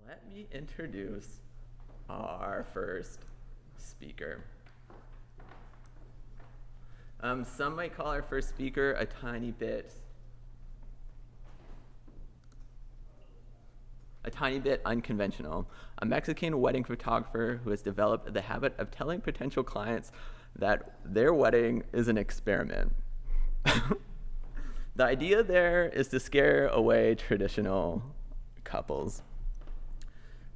Let me introduce our first speaker. Some might call our first speaker a tiny bit unconventional. A Mexican wedding photographer who has developed the habit of telling potential clients that their wedding is an experiment. The idea there is to scare away traditional couples.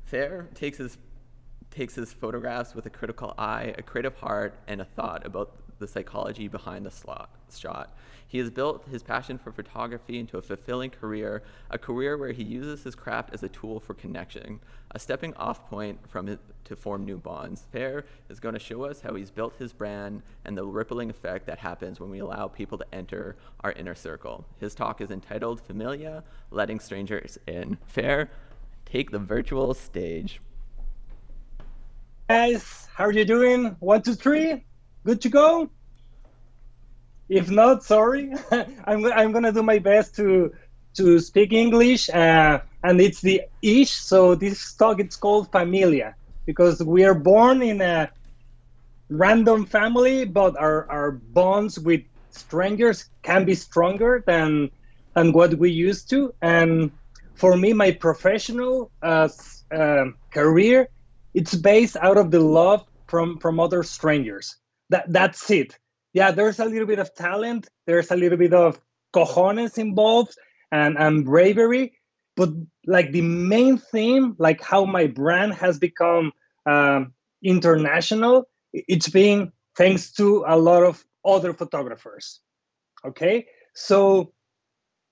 Fer takes his photographs with a critical eye, a creative heart, and a thought about the psychology behind the shot. He has built his passion for photography into a fulfilling career, a career where he uses his craft as a tool for connection, a stepping off point to form new bonds. Fer is going to show us how he's built his brand and the rippling effect that happens when we allow people to enter our inner circle. His talk is entitled Familia, Letting Strangers In. Fer, take the virtual stage. Guys, how are you doing? 1, 2, 3, good to go? If not, sorry. I'm gonna do my best to speak English, and it's the ish. So this talk it's called Familia because we are born in a random family, but our bonds with strangers can be stronger than what we used to. And for me, my professional career, it's based out of the love from other strangers. That's it. Yeah, there's a little bit of talent, there's a little bit of cojones involved and bravery, but like the main theme, like how my brand has become international, it's been thanks to a lot of other photographers. Okay, so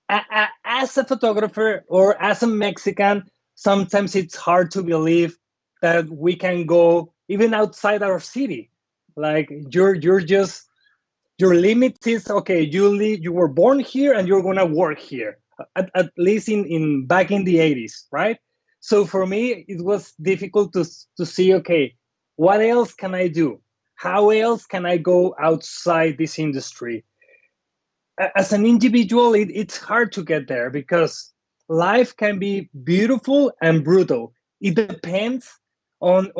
as a photographer or as a Mexican, sometimes it's hard to believe that we can go even outside our city. Like your limit is okay. You were born here and you're gonna work here. At least in back in the 80s, right? So for me, it was difficult to see. Okay, what else can I do? How else can I go outside this industry? As an individual, it's hard to get there because life can be beautiful and brutal. It depends on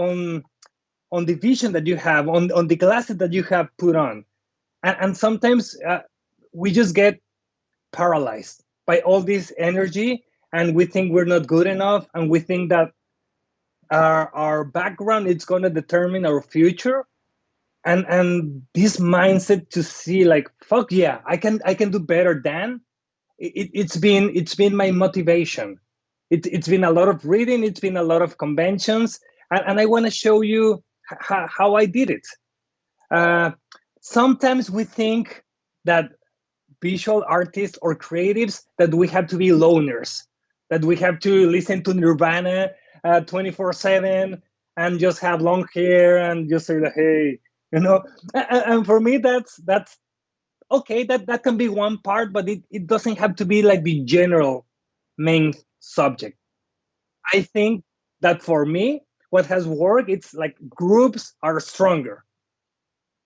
the vision that you have, on the glasses that you have put on. And sometimes we just get paralyzed by all this energy, and we think we're not good enough, and we think that our background is going to determine our future. And this mindset to see like, fuck yeah, I can do better than it's been my motivation. It's been a lot of reading, it's been a lot of conventions, and I want to show you how I did it. Sometimes we think that visual artists or creatives, that we have to be loners, that we have to listen to Nirvana 24/7 and just have long hair and just say, hey, and for me, that's okay. That can be one part, but it doesn't have to be like the general main subject. I think that for me, what has worked, it's like groups are stronger.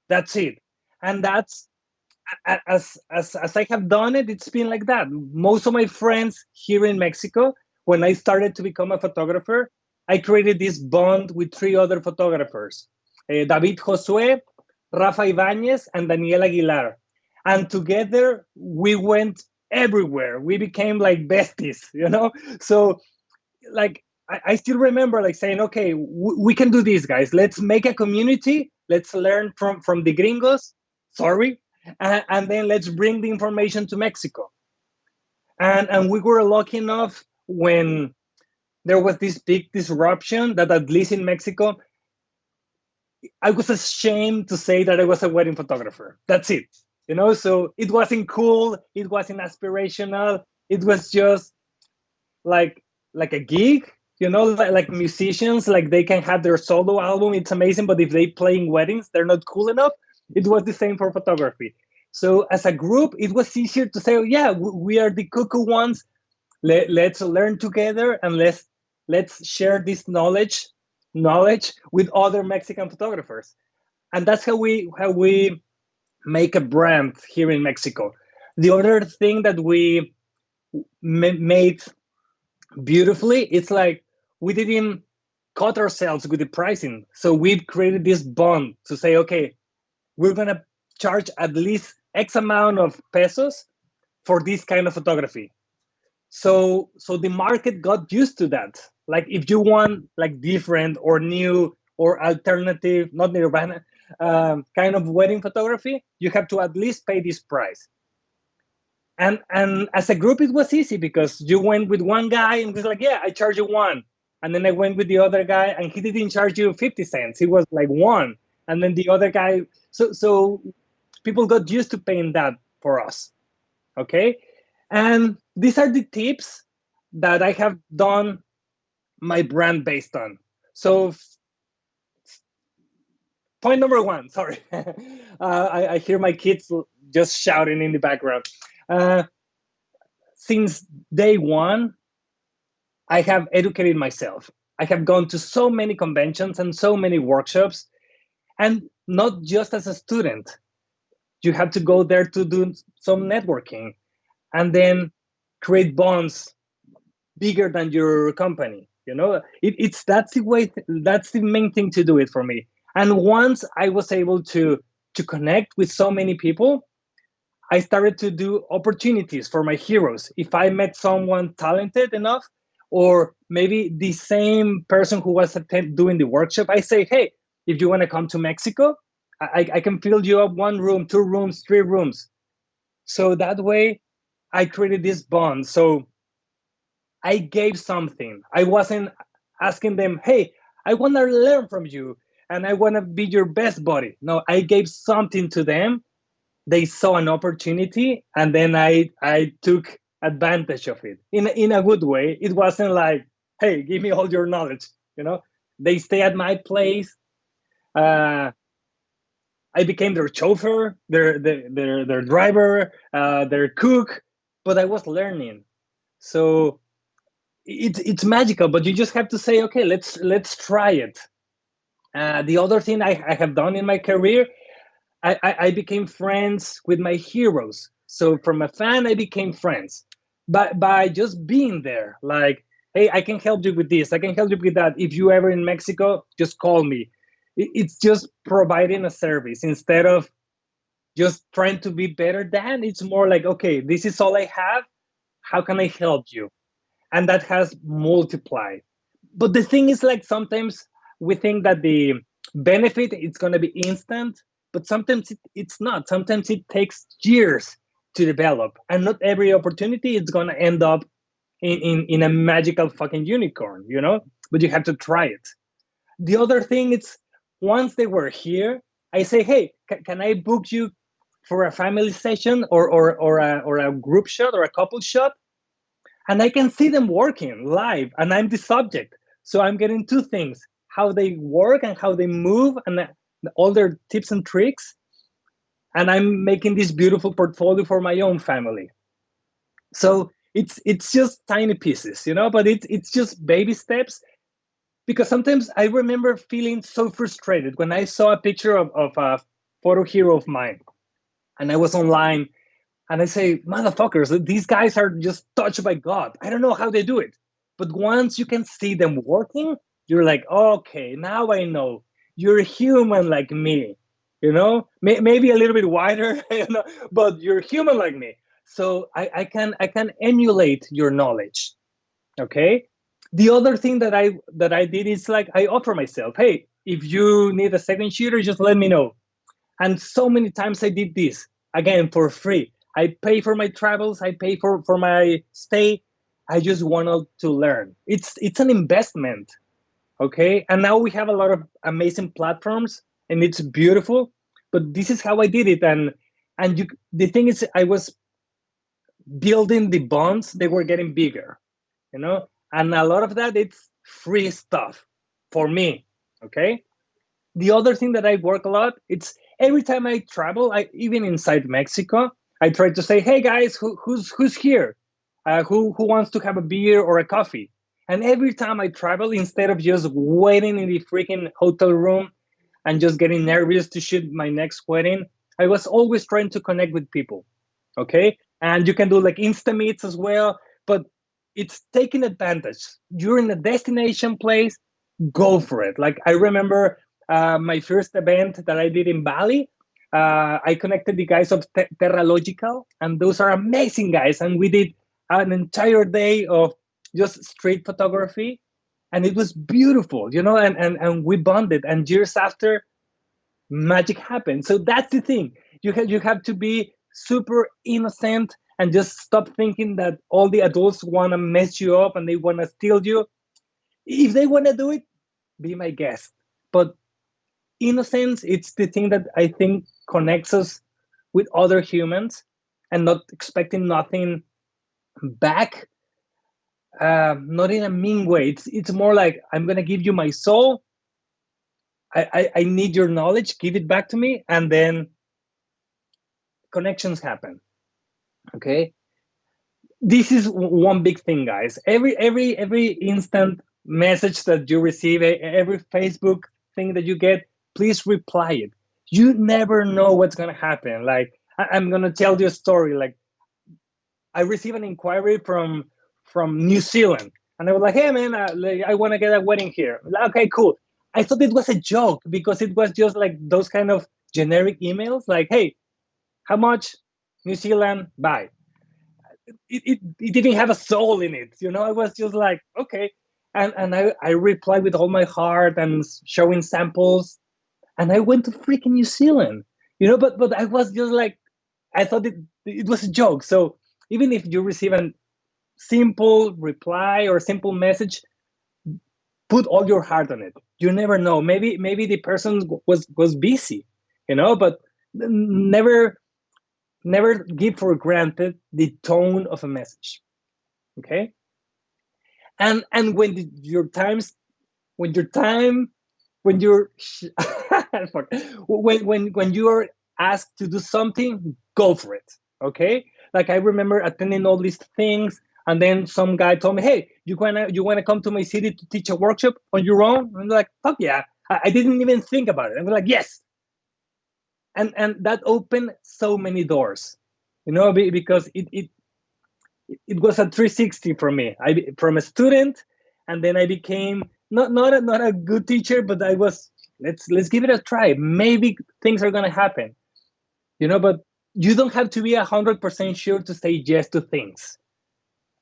That's it. And that's as I have done it, it's been like that. Most of my friends here in Mexico, when I started to become a photographer, I created this bond with 3 other photographers, David Josue, Rafa Ibanez, and Daniel Aguilar. And together we went everywhere. We became like besties, So like I still remember like saying, okay, we can do this, guys. Let's make a community. Let's learn from the gringos. Sorry. And then let's bring the information to Mexico. And we were lucky enough when there was this big disruption that at least in Mexico, I was ashamed to say that I was a wedding photographer. That's it. So it wasn't cool. It wasn't aspirational. It was just like a gig, like musicians, like they can have their solo album. It's amazing. But if they play in weddings, they're not cool enough. It was the same for photography. So as a group, it was easier to say, oh, yeah, we are the cuckoo ones. Let's learn together and let's share this knowledge with other Mexican photographers. And that's how we make a brand here in Mexico. The other thing that we made beautifully, it's like we didn't cut ourselves with the pricing. So we created this bond to say, okay, we're gonna charge at least X amount of pesos for this kind of photography. So the market got used to that. Like if you want like different or new or alternative, not Nirvana, kind of wedding photography, you have to at least pay this price. And as a group, it was easy because you went with one guy and was like, yeah, I charge you one. And then I went with the other guy and he didn't charge you 50 cents. He was like one. And then the other guy, so people got used to paying that for us. Okay. And these are the tips that I have done my brand based on. So point number one, sorry. I hear my kids just shouting in the background. Since day one, I have educated myself. I have gone to so many conventions and so many workshops, and not just as a student. You have to go there to do some networking and then create bonds bigger than your company. You know, it's that's the way. That's the main thing to do it for me. And once I was able to connect with so many people, I started to do opportunities for my heroes. If I met someone talented enough, or maybe the same person who was doing the workshop, I say, hey, if you want to come to Mexico, I can fill you up 1 room, 2 rooms, 3 rooms. So that way, I created this bond. So I gave something. I wasn't asking them, hey, I want to learn from you and I want to be your best buddy. No, I gave something to them. They saw an opportunity and then I took advantage of it in a good way. It wasn't like, hey, give me all your knowledge. You know, they stay at my place. I became their chauffeur, their driver, their cook, but I was learning. So it's magical, but you just have to say, okay, let's try it. The other thing I have done in my career, I became friends with my heroes. So from a fan, I became friends by just being there. Like, hey, I can help you with this. I can help you with that. If you ever in Mexico, just call me. It's just providing a service instead of just trying to be better than. It's more like, okay, this is all I have. How can I help you? And that has multiplied. But the thing is, like, sometimes we think that the benefit is going to be instant, but sometimes it's not. Sometimes it takes years to develop, and not every opportunity is going to end up in a magical fucking unicorn, you know. But you have to try it. The other thing is, once they were here, I say, hey, can I book you for a family session or a group shot or a couple shot? And I can see them working live, and I'm the subject. So I'm getting 2 things: how they work and how they move, and all their tips and tricks. And I'm making this beautiful portfolio for my own family. So it's just tiny pieces, you know, but it's just baby steps. Because sometimes I remember feeling so frustrated when I saw a picture of a photo hero of mine, and I was online, and I say, motherfuckers, these guys are just touched by God. I don't know how they do it. But once you can see them working, you're like, okay, now I know. You're human like me, you know? Maybe a little bit wider, you know, but you're human like me. So I can emulate your knowledge, okay? The other thing that I did is, like, I offer myself, hey, if you need a second shooter, just let me know. And so many times I did this, again, for free. I pay for my travels, I pay for my stay. I just wanted to learn. It's an investment, okay? And now we have a lot of amazing platforms, and it's beautiful. But this is how I did it, and the thing is, I was building the bonds. They were getting bigger, you know. And a lot of that, it's free stuff for me, okay? The other thing that I work a lot, it's every time I travel, even inside Mexico, I try to say, hey guys, who's here? Who wants to have a beer or a coffee? And every time I travel, instead of just waiting in the freaking hotel room and just getting nervous to shoot my next wedding, I was always trying to connect with people, okay? And you can do like Insta meets as well, but it's taking advantage. You're in a destination place, go for it. Like I remember my first event that I did in Bali. I connected the guys of Terra Logical, and those are amazing guys. And we did an entire day of just street photography, and it was beautiful, you know. And we bonded. And years after, magic happened. So that's the thing. You have to be super innocent and just stop thinking that all the adults want to mess you up and they want to steal you. If they want to do it, be my guest. But innocence, it's the thing that I think connects us with other humans, and not expecting nothing back. Not in a mean way. It's more like, I'm gonna give you my soul. I need your knowledge. Give it back to me, and then connections happen. Okay. This is one big thing, guys. Every instant message that you receive, every Facebook thing that you get, please reply it. You never know what's gonna happen. Like I'm gonna tell you a story. Like I received an inquiry from New Zealand, and I was like, "Hey man, I want to get a wedding here." Like, okay, cool. I thought it was a joke because it was just like those kind of generic emails, like, "Hey, how much? New Zealand, bye." It didn't have a soul in it, you know. I was just like, okay, and I replied with all my heart and showing samples, and I went to freaking New Zealand, you know. But I was just like, I thought it was a joke. So even if you receive a simple reply or simple message, put all your heart on it. You never know. Maybe the person was busy, you know. But never give for granted the tone of a message. Okay. And when your times when your time when you're when you are asked to do something, go for it. Okay. Like I remember attending all these things, and then some guy told me, "Hey, you wanna come to my city to teach a workshop on your own?" And I'm like, "Fuck yeah!" I didn't even think about it. I'm like, "Yes." And that opened so many doors, you know, because it was a 360 for me. From a student, and then I became not a good teacher, but I was, let's give it a try. Maybe things are gonna happen, you know. But you don't have to be 100% sure to say yes to things.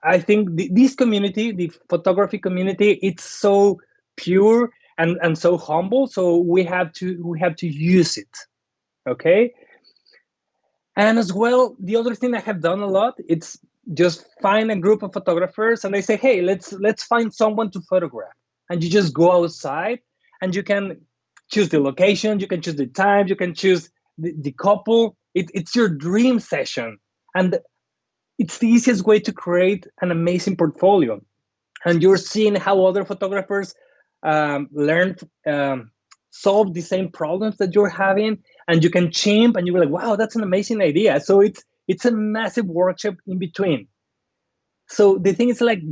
I think this community, the photography community, it's so pure and so humble. So we have to use it. Okay. And as well, the other thing I have done a lot, it's just find a group of photographers, and they say, "Hey, let's find someone to photograph." And you just go outside, and you can choose the location, you can choose the time, you can choose the couple. It's your dream session, and it's the easiest way to create an amazing portfolio. And you're seeing how other photographers learn, solve the same problems that you're having, and you can chimp, and you're like, "Wow, that's an amazing idea." So it's a massive workshop in between. So the thing is, like,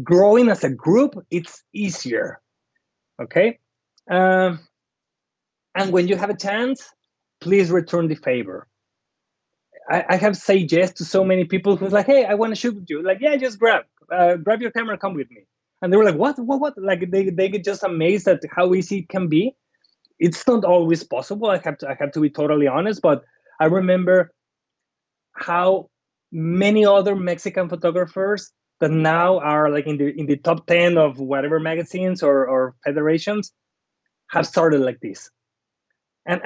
growing as a group, it's easier. Okay. And when you have a chance, please return the favor. I have said yes to so many people who's like, "Hey, I want to shoot with you." Like, "Yeah, just grab your camera, come with me." And they were like, what? Like they get just amazed at how easy it can be. It's not always possible. I have to be totally honest, but I remember how many other Mexican photographers that now are like in the top 10 of whatever magazines or federations have started like this. And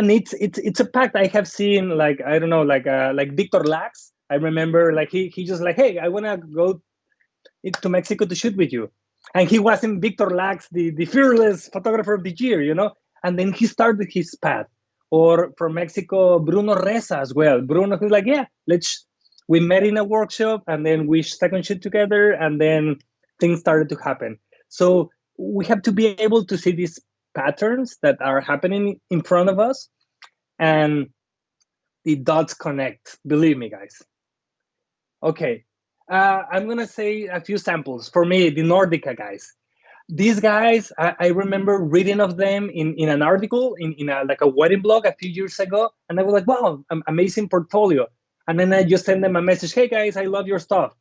it's a pact. I have seen, like, I don't know, like Victor Lax. I remember, like, he just like, "Hey, I want to go to Mexico to shoot with you." And he wasn't Victor Lax, the fearless photographer of the year, you know. And then he started his path. Or from Mexico, Bruno Reza as well. Bruno, who's like, "Yeah, we met in a workshop, and then we second shoot together, and then things started to happen." So we have to be able to see these patterns that are happening in front of us, and the dots connect. Believe me, guys. Okay, I'm gonna say a few samples. For me, the Nordica guys. These guys, I remember reading of them in an article in like a wedding blog a few years ago, and I was like, "Wow, amazing portfolio." And then I just sent them a message, "Hey guys, I love your stuff."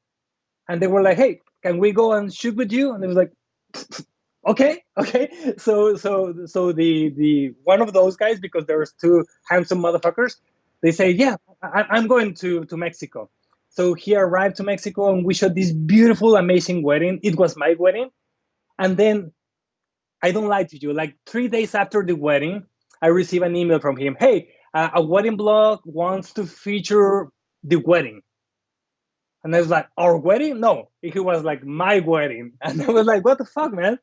And they were like, hey, can we go and shoot with you? And it was like, okay. So the one of those guys, because there was two handsome motherfuckers, they say, yeah, I'm going to Mexico. So he arrived to Mexico and we shot this beautiful, amazing wedding. It was my wedding. And then, I don't lie to you, like 3 days after the wedding, I received an email from him. Hey, a wedding blog wants to feature the wedding. And I was like, our wedding? No, he was like, my wedding. And I was like, what the fuck, man?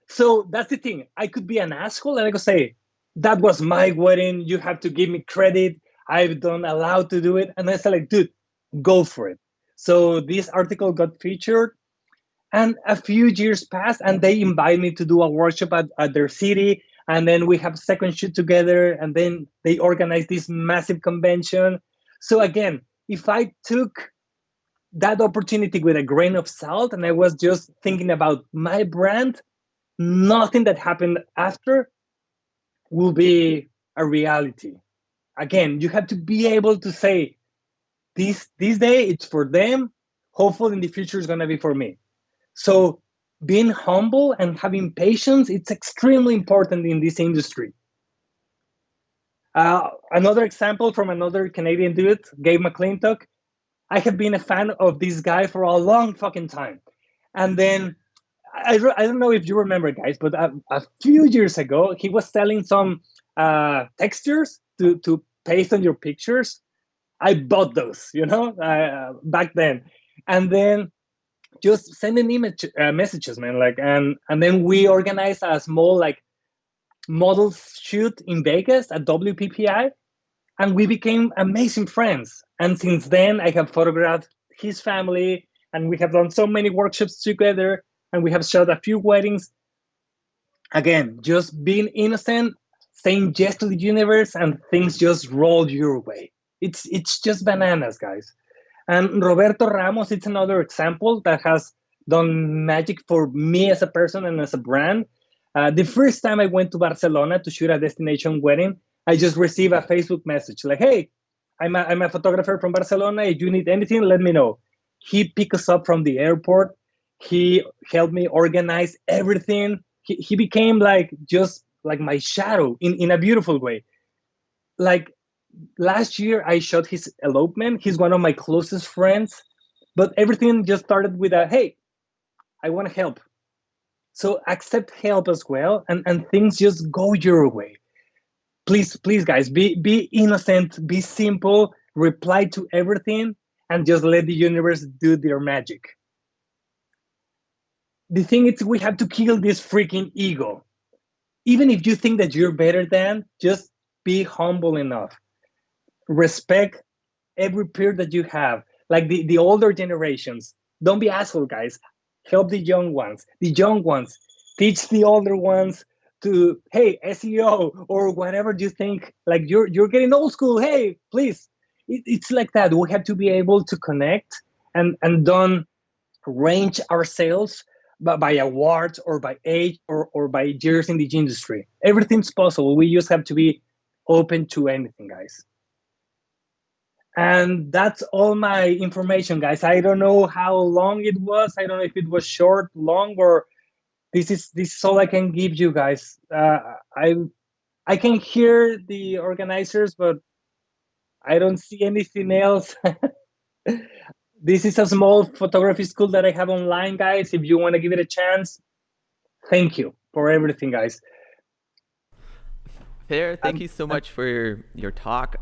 So that's the thing. I could be an asshole and I could say, that was my wedding. You have to give me credit. I've done allowed to do it. And I said, like, dude, go for it. So this article got featured. And a few years passed and they invited me to do a workshop at their city. And then we have a second shoot together. And then they organized this massive convention. So again, if I took that opportunity with a grain of salt and I was just thinking about my brand, nothing that happened after will be a reality. Again, you have to be able to say, this day it's for them. Hopefully in the future it's going to be for me. So being humble and having patience, it's extremely important in this industry. Another example from another Canadian dude, Gabe McClintock. I have been a fan of this guy for a long fucking time. And then, I don't know if you remember, guys, but a few years ago, he was selling some textures to paste on your pictures. I bought those, back then. And then just sending messages, man. And then we organized a small model shoot in Vegas at WPPI, and we became amazing friends. And since then, I have photographed his family, and we have done so many workshops together, and we have shot a few weddings. Again, just being innocent, saying yes to the universe, and things just roll your way. It's just bananas, guys. And Roberto Ramos, it's another example that has done magic for me as a person and as a brand. The first time I went to Barcelona to shoot a destination wedding, I just received a Facebook message like, hey, I'm a photographer from Barcelona. If you need anything, let me know. He picked us up from the airport. He helped me organize everything. He became just like my shadow in a beautiful way. Like last year, I shot his elopement. He's one of my closest friends. But everything just started with a, hey, I want to help. So accept help as well, and things just go your way. Please, guys, be innocent, be simple, reply to everything, and just let the universe do their magic. The thing is, we have to kill this freaking ego. Even if you think that you're better than, just be humble enough. Respect every peer that you have, like the older generations. Don't be asshole, guys. Help the young ones. The young ones, teach the older ones to, hey, SEO or whatever you think, like you're getting old school. Hey, please. It's like that. We have to be able to connect and don't range ourselves by awards or by age or by years in the industry. Everything's possible. We just have to be open to anything, guys. And that's all my information, guys. I don't know how long it was. I don't know if it was short, long, or this is all I can give you guys. I can hear the organizers, but I don't see anything else. This is a small photography school that I have online, guys. If you want to give it a chance, thank you for everything, guys. Fer, thank you so much for your talk.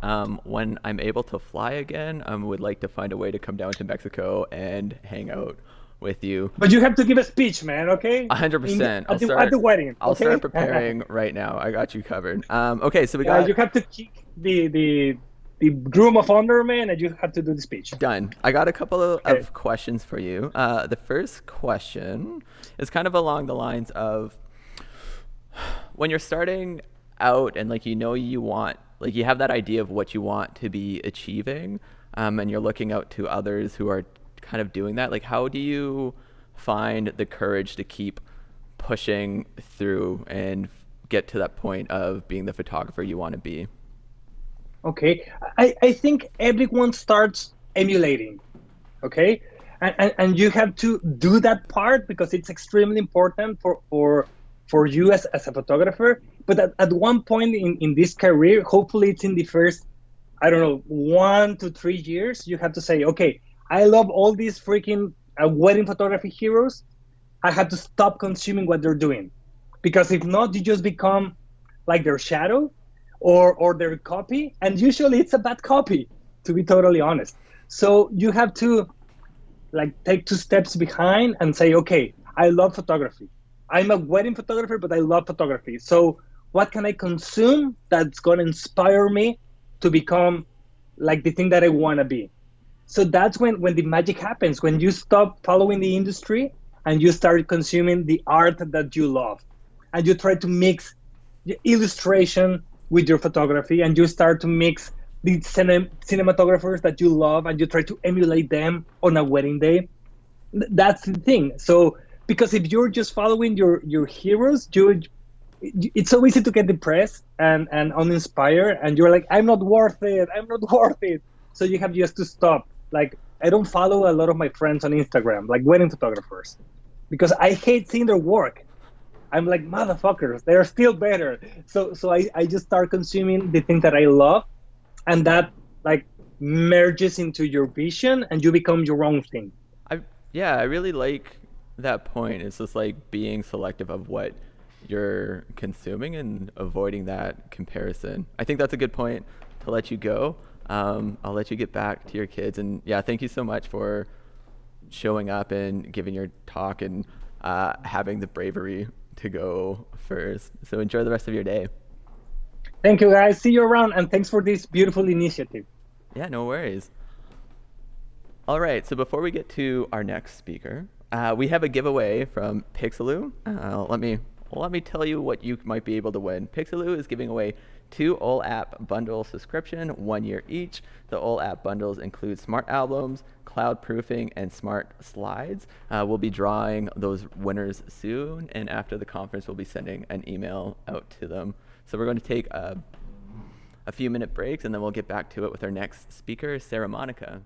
When I'm able to fly again, I would like to find a way to come down to Mexico and hang out with you. But you have to give a speech, man, okay? 100%. At the wedding. I'll okay? start preparing right now. I got you covered. Okay, so you have to kick the groom of honor, man, and you have to do the speech. Done. I got a couple of questions for you. The first question is kind of along the lines of when you're starting out and you have that idea of what you want to be achieving, and you're looking out to others who are kind of doing that, like how do you find the courage to keep pushing through and get to that point of being the photographer you want to be? Okay, I think everyone starts emulating, okay? and you have to do that part because it's extremely important for you as a photographer. But at one point in this career, hopefully it's in the first, I don't know, 1 to 3 years, you have to say, okay, I love all these freaking wedding photography heroes. I have to stop consuming what they're doing, because if not, you just become like their shadow or their copy, and usually it's a bad copy, to be totally honest. So you have to like take 2 steps behind and say, okay, I love photography. I'm a wedding photographer, but I love photography. So what can I consume that's going to inspire me to become like the thing that I want to be? So that's when the magic happens, when you stop following the industry and you start consuming the art that you love, and you try to mix the illustration with your photography, and you start to mix the cinematographers that you love and you try to emulate them on a wedding day. That's the thing. So because if you're just following your heroes, it's so easy to get depressed and uninspired, and you're like, I'm not worth it, so you have just to stop. Like, I don't follow a lot of my friends on Instagram, like wedding photographers, because I hate seeing their work. I'm like, motherfuckers, they're still better. So I just start consuming the thing that I love, and that like merges into your vision and you become your own thing. I really like that point. It's just like being selective of what you're consuming and avoiding that comparison. I think that's a good point to let you go. I'll let you get back to your kids, and thank you so much for showing up and giving your talk and having the bravery to go first. So enjoy the rest of your day. Thank you, guys. See you around, and thanks for this beautiful initiative. Yeah, no worries. All right, so before we get to our next speaker, we have a giveaway from Pixeloo. Let me tell you what you might be able to win. Pixeloo is giving away 2 all-app bundle subscription, 1 year each. The all-app bundles include smart albums, cloud proofing, and smart slides. We'll be drawing those winners soon, and after the conference, we'll be sending an email out to them. So we're going to take a few minute breaks, and then we'll get back to it with our next speaker, Sarah Monica.